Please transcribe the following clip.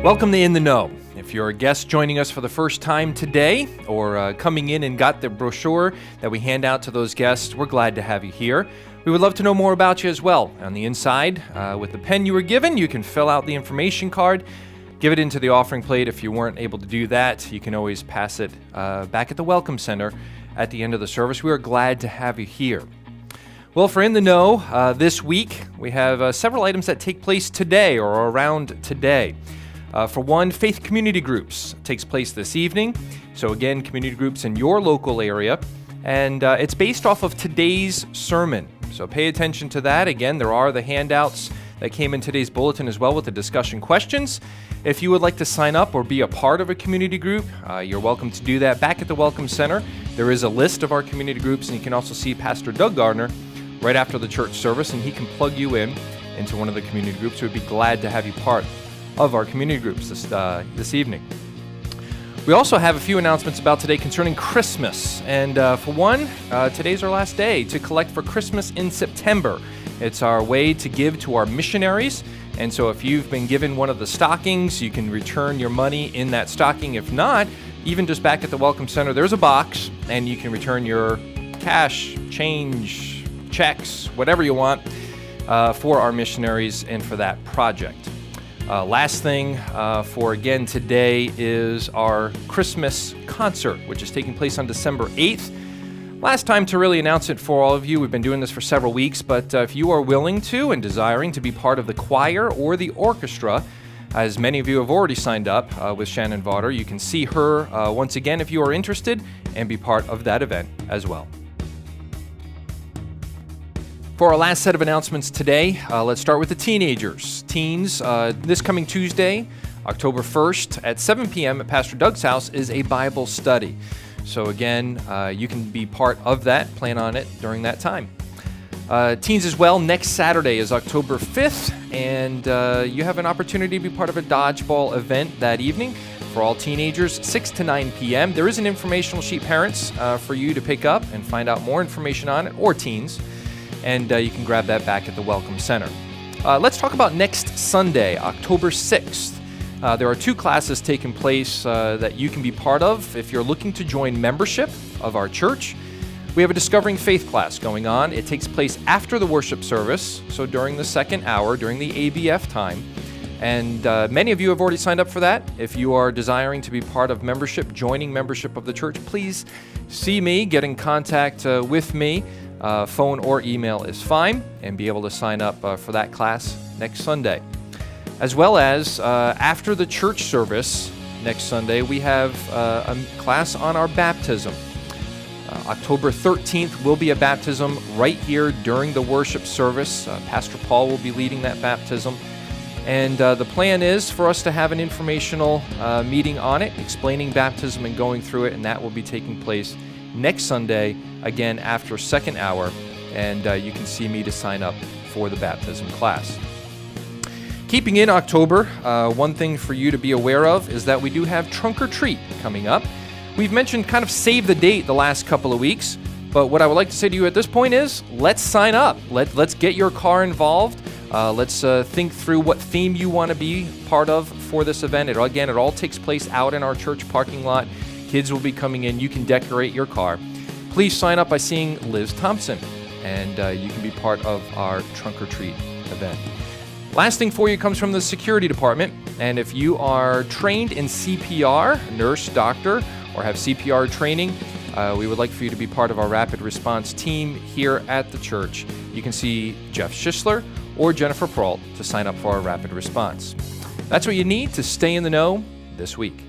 Welcome to In the Know. If you're a guest joining us for the first time today or coming in and got the brochure that we hand out to those guests, we're glad to have you here. We would love to know more about you as well. On the inside, with the pen you were given, you can fill out the information card, give it into the offering plate. If you weren't able to do that, you can always pass it back at the Welcome Center at the end of the service. We are glad to have you here. Well, for In the Know, this week, we have several items that take place today or around today. For one, Faith Community Groups takes place this evening. So again, community groups in your local area. And it's based off of today's sermon. So pay attention to that. Again, there are the handouts that came in today's bulletin as well with the discussion questions. If you would like to sign up or be a part of a community group, you're welcome to do that back at the Welcome Center. There is a list of our community groups, and you can also see Pastor Doug Gardner right after the church service, and he can plug you into one of the community groups. We'd be glad to have you part of our community groups this evening. We also have a few announcements about today concerning Christmas. And for one, today's our last day to collect for Christmas in September. It's our way to give to our missionaries. And so if you've been given one of the stockings, you can return your money in that stocking. If not, even just back at the Welcome Center, there's a box, and you can return your cash, change, checks, whatever you want for our missionaries and for that project. Last thing for again today is our Christmas concert, which is taking place on December 8th. Last time to really announce it for all of you. We've been doing this for several weeks, but if you are willing to and desiring to be part of the choir or the orchestra, as many of you have already signed up with Shannon Vaughter, you can see her once again if you are interested and be part of that event as well. For our last set of announcements today, let's start with the teenagers. Teens, this coming Tuesday, October 1st at 7 p.m. at Pastor Doug's house is a Bible study. So again, you can be part of that, plan on it during that time. Teens as well, next Saturday is October 5th, and you have an opportunity to be part of a dodgeball event that evening for all teenagers, 6 to 9 p.m. There is an informational sheet, parents, for you to pick up and find out more information on it, or teens. And you can grab that back at the Welcome Center. Let's talk about next Sunday, October 6th. There are two classes taking place that you can be part of if you're looking to join membership of our church. We have a Discovering Faith class going on. It takes place after the worship service, so during the second hour, during the ABF time. And many of you have already signed up for that. If you are desiring to be part of membership, joining membership of the church, please see me, get in contact with me. Phone or email is fine, and be able to sign up for that class next Sunday. As well as after the church service next Sunday, we have a class on our baptism. October 13th will be a baptism right here during the worship service. Pastor Paul will be leading that baptism. And the plan is for us to have an informational meeting on it, explaining baptism and going through it, and that will be taking place next Sunday, again after second hour, and you can see me to sign up for the baptism class. Keeping in October, one thing for you to be aware of is that we do have Trunk or Treat coming up. We've mentioned kind of save the date the last couple of weeks, but what I would like to say to you at this point is let's sign up. Let's get your car involved. Let's think through what theme you want to be part of for this event. It all takes place out in our church parking lot. Kids will be coming in. You can decorate your car. Please sign up by seeing Liz Thompson, and you can be part of our Trunk or Treat event. Last thing for you comes from the security department, and if you are trained in CPR, nurse, doctor, or have CPR training, we would like for you to be part of our rapid response team here at the church. You can see Jeff Schisler or Jennifer Peralt to sign up for our rapid response. That's what you need to stay in the know this week.